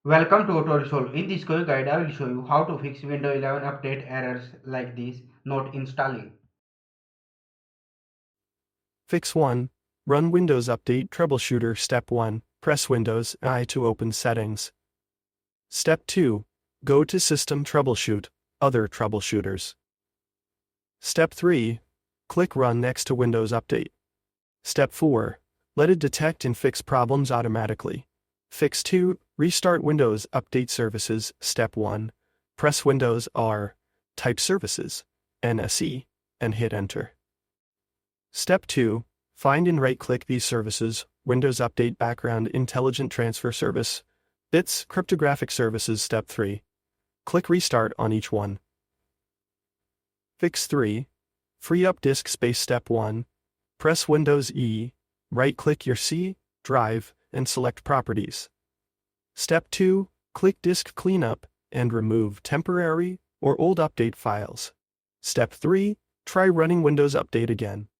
Welcome to TutorialSolve. In this quick guide, I will show you how to fix Windows 11 update errors like this, not installing. Fix 1. Run Windows Update Troubleshooter. Step 1. Press Windows I to open Settings. Step 2. Go to System Troubleshoot, Other Troubleshooters. Step 3. Click Run next to Windows Update. Step 4. Let it detect and fix problems automatically. Fix 2. Restart Windows Update Services. Step 1. Press Windows R, type Services, NSE, and hit Enter. Step 2. Find and right-click these services: Windows Update Background Intelligent Transfer Service, Bits Cryptographic Services. Step 3. Click Restart on each one. Fix 3. Free up disk space. Step 1. Press Windows E, right-click your C drive, and select Properties. Step 2. Click Disk Cleanup and remove temporary or old update files. Step 3. Try running Windows Update again.